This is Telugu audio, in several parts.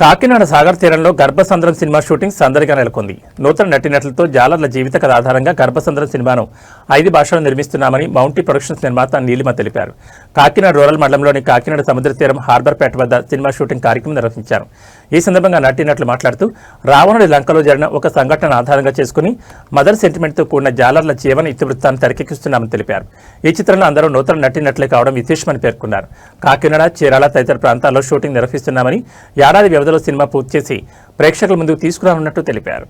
కాకినాడ సాగర్ తీరంలో గర్భసంద్రం సినిమా షూటింగ్ సందడిగా నెలకొంది. నూతన నటీనటులతో జాలర్ల జీవిత కథ ఆధారంగా గర్భసంద్రం సినిమాను 5 భాషల్లో నిర్మిస్తున్నామని మౌంటీ ప్రొడక్షన్స్ నిర్మాత నీలిమ తెలిపారు. కాకినాడ రూరల్ మండలంలోని కాకినాడ సముద్ర తీరం హార్బర్పేట వద్ద సినిమా షూటింగ్ కార్యక్రమం నిర్వహించారు. ఈ సందర్భంగా నటీనటులు మాట్లాడుతూ రావణుడి లంకలో జరిగిన ఒక సంఘటన ఆధారంగా చేసుకుని మదర్ సెంటిమెంట్తో కూడిన జాలర్ల జీవన ఇతివృత్తాన్ని తెరకెక్కిస్తున్నామని తెలిపారు. ఈ చిత్రంలో అందరూ నూతన నటీనటులే కావడం విశేషమని పేర్కొన్నారు. కాకినాడ, చీరాల తదితర ప్రాంతాల్లో షూటింగ్ నిర్వహిస్తున్నామని, ఏడాది వ్యవధిలో సినిమా పూర్తి చేసి ప్రేక్షకుల ముందుకు తీసుకురానున్నట్టు తెలిపారు.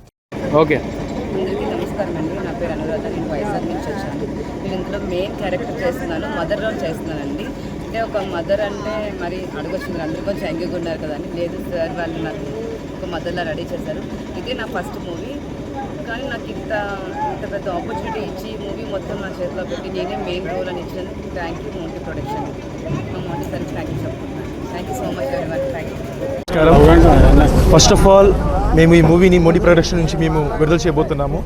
ఓకే, అందరికీ నమస్కారం అండి. నా పేరు అనురాధ. నేను వైజాగ్ నుంచి వచ్చాను. నేను ఇందులో మెయిన్ క్యారెక్టర్ చేస్తున్నాను, మదర్ రోల్ చేస్తున్నానండి. అంటే ఒక మదర్ అంటే మరి అడగొచ్చింది, అందరూ కొంచెం యంగ్గా ఉన్నారు కదా అని. లేదు సార్, వాళ్ళు నాకు ఒక మదర్లా రెడీ చేశారు. ఇదే నా ఫస్ట్ మూవీ, కానీ నాకు ఇంత పెద్ద ఆపర్చునిటీ ఇచ్చి మూవీ మొత్తం నా చేతిలో పెట్టి నేనే మెయిన్ రోల్ అని ఇచ్చాను. థ్యాంక్ యూ మౌంటీ ప్రొడక్షన్, మా మౌంటీ సార్కి థ్యాంక్ యూ చెప్తున్నాను. Thank you so much everyone. Thank you. First of all మేము ఈ మూవీని మౌంటీ ప్రొడక్షన్ నుంచి మేము విడుదల చేయబోతున్నాము.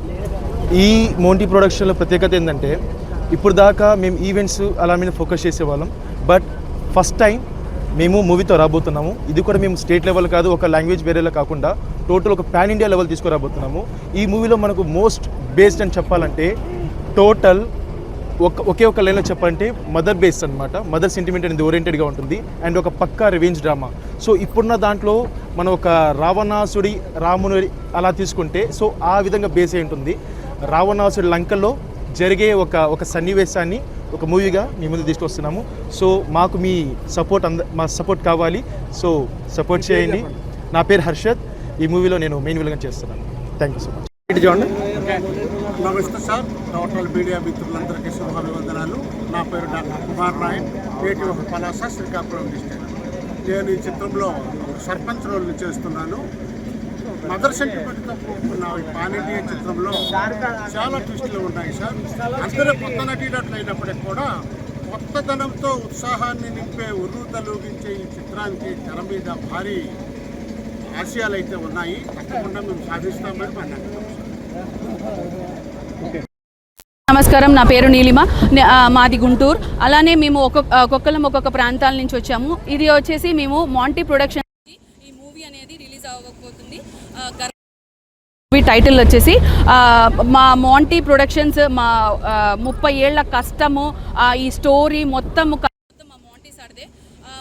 ఈ మౌంటీ ప్రొడక్షన్లో ప్రత్యేకత ఏంటంటే ఇప్పుడు దాకా మేము ఈవెంట్స్ అలా మీద ఫోకస్ చేసేవాళ్ళం, బట్ ఫస్ట్ టైం మేము మూవీతో రాబోతున్నాము. ఇది కూడా మేము స్టేట్ లెవెల్ కాదు, ఒక లాంగ్వేజ్ వేరేలా కాకుండా టోటల్ ఒక పాన్ ఇండియా లెవెల్ తీసుకురాబోతున్నాము. ఈ మూవీలో మనకు మోస్ట్ బేస్డ్ అని చెప్పాలంటే టోటల్ ఒకే ఒక లైన్లో చెప్పాలంటే మదర్ బేస్డ్ అనమాట. మదర్ సెంటిమెంట్ అనేది ఓరియంటెడ్గా ఉంటుంది అండ్ ఒక పక్కా రివెంజ్ డ్రామా. సో ఇప్పుడున్న దాంట్లో మనం ఒక రావణాసుడి రాముని అలా తీసుకుంటే సో ఆ విధంగా బేస్ అయి ఉంటుంది. రావణాసుడి లంకల్లో జరిగే ఒక సన్నివేశాన్ని ఒక మూవీగా మీ ముందు తీసుకొస్తున్నాము. సో మాకు మీ సపోర్ట్ మా సపోర్ట్ కావాలి. సో సపోర్ట్ చేయండి. నా పేరు హర్షద్. ఈ మూవీలో నేను మెయిన్ విలన్గా చేస్తున్నాను. Thank you so much. చూడండి. నమస్తే సార్, టోటల్ మీడియా మిత్రులందరికీ శుభాభివందనాలు. నా పేరు doctor Kumar Nayak, native of Palasa, Srikakulam district. నేను ఈ చిత్రంలో సర్పంచ్ రోల్ చేస్తున్నాను. మదర్ సెంటిమెంట్తో కూడుకున్న ఈ పాన్ ఇండియా చిత్రంలో చాలా ట్విస్టులు ఉన్నాయి సార్. అందరూ కొత్త నటీనట్లు అయినప్పటికీ కూడా కొత్తదనంతో ఉత్సాహాన్ని నింపే ఉర్రూతలూగించే ఈ చిత్రానికి తెర మీద భారీ ఆశయాలు అయితే ఉన్నాయి. తప్పకుండా మేము సాధిస్తామని మాట్లాడుతున్నాం. నమస్కారం, నా పేరు నీలిమ, మాది గుంటూరు. అలానే మేము ఒక్కొక్కరం ఒక్కొక్క ప్రాంతాల నుంచి వచ్చాము. ఇది వచ్చేసి మేము మౌంటీ ప్రొడక్షన్ ఈ మూవీ అనేది రిలీజ్ అవ్వబోతుంది. మూవీ టైటిల్ వచ్చేసి మా మౌంటీ ప్రొడక్షన్స్, మా 30 ఏళ్ల కష్టము, ఈ స్టోరీ మొత్తం మా మౌంటీ సార్దే.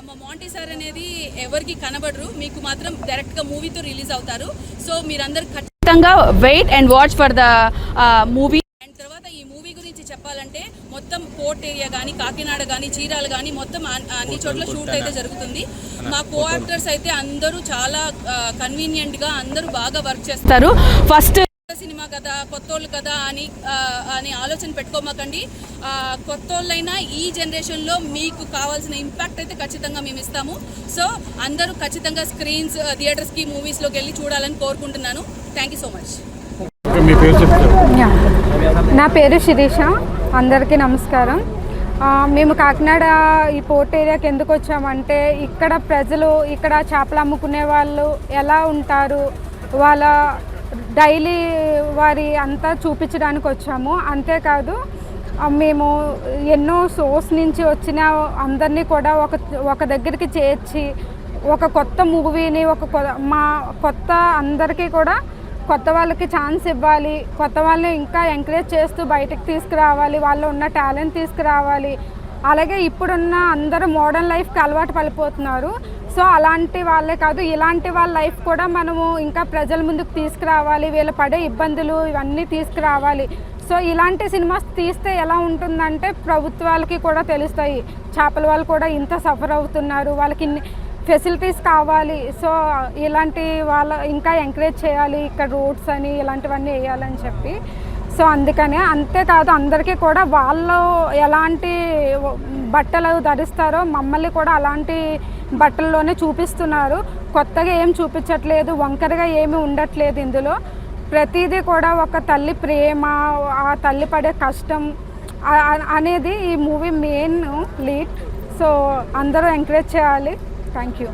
మా మౌంటీ సార్ అనేది ఎవరికి కనబడరు, మీకు మాత్రం డైరెక్ట్గా మూవీతో రిలీజ్ అవుతారు. సో మీరందరూ ఖచ్చితంగా wait and watch for the movie. And తర్వాత ఈ మూవీ గురించి చెప్పాలంటే మొత్తం పోర్ట్ ఏరియా కానీ, కాకినాడ కానీ, చీరాల కానీ మొత్తం అన్ని చోట్ల షూట్ అయితే జరుగుతుంది. మా కో యాక్టర్స్ అయితే అందరూ చాలా కన్వీనియంట్గా అందరూ బాగా వర్క్ చేస్తారు. ఫస్ట్ సినిమా కదా, కొత్తోళ్ళు కదా అని ఆలోచన పెట్టుకోమాకండి. కొత్తోళ్ళైనా ఈ జనరేషన్లో మీకు కావాల్సిన ఇంపాక్ట్ అయితే ఖచ్చితంగా మేము ఇస్తాము. సో అందరూ ఖచ్చితంగా స్క్రీన్స్, థియేటర్స్కి, మూవీస్లోకి వెళ్ళి చూడాలని కోరుకుంటున్నాను. Thank you so much. నా పేరు శిరీష. అందరికీ నమస్కారం. మేము కాకినాడ ఈ పోర్ట్ ఏరియాకి ఎందుకు వచ్చామంటే ఇక్కడ ప్రజలు, ఇక్కడ చేపలు అమ్ముకునే వాళ్ళు ఎలా ఉంటారు, వాళ్ళ డైలీ వారి అంతా చూపించడానికి వచ్చాము. అంతేకాదు మేము ఎన్నో సోర్స్ నుంచి వచ్చిన అందరినీ కూడా ఒక దగ్గరికి చేర్చి ఒక కొత్త మూవీని మా కొత్త అందరికీ కూడా కొత్త వాళ్ళకి ఛాన్స్ ఇవ్వాలి, కొత్త వాళ్ళని ఇంకా ఎంకరేజ్ చేస్తూ బయటకు తీసుకురావాలి, వాళ్ళు ఉన్న టాలెంట్ తీసుకురావాలి. అలాగే ఇప్పుడున్న అందరూ మోడర్న్ లైఫ్కి అలవాటు పడిపోతున్నారు. సో అలాంటి వాళ్ళే కాదు, ఇలాంటి వాళ్ళ లైఫ్ కూడా మనము ఇంకా ప్రజల ముందుకు తీసుకురావాలి, వీళ్ళు పడే ఇబ్బందులు ఇవన్నీ తీసుకురావాలి. సో ఇలాంటి సినిమాస్ తీస్తే ఎలా ఉంటుందంటే ప్రభుత్వాలకి కూడా తెలుస్తాయి, చేపల వాళ్ళు కూడా ఇంత సఫర్ అవుతున్నారు, వాళ్ళకి ఇన్ని ఫెసిలిటీస్ కావాలి. సో ఇలాంటి వాళ్ళ ఇంకా ఎంకరేజ్ చేయాలి, ఇక్కడ రోడ్స్ అని ఇలాంటివన్నీ వేయాలని చెప్పి. సో అందుకనే, అంతేకాదు అందరికీ కూడా వాళ్ళు ఎలాంటి బట్టలు ధరిస్తారో మమ్మల్ని కూడా అలాంటి బట్టల్లోనే చూపిస్తున్నారు. కొత్తగా ఏం చూపించట్లేదు, వంకరగా ఏమీ ఉండట్లేదు. ఇందులో ప్రతిదీ కూడా ఒక తల్లి ప్రేమ, ఆ తల్లి పడే కష్టం అనేది ఈ మూవీ మెయిన్ లీడ్. సో అందరూ ఎంకరేజ్ చేయాలి. Thank you.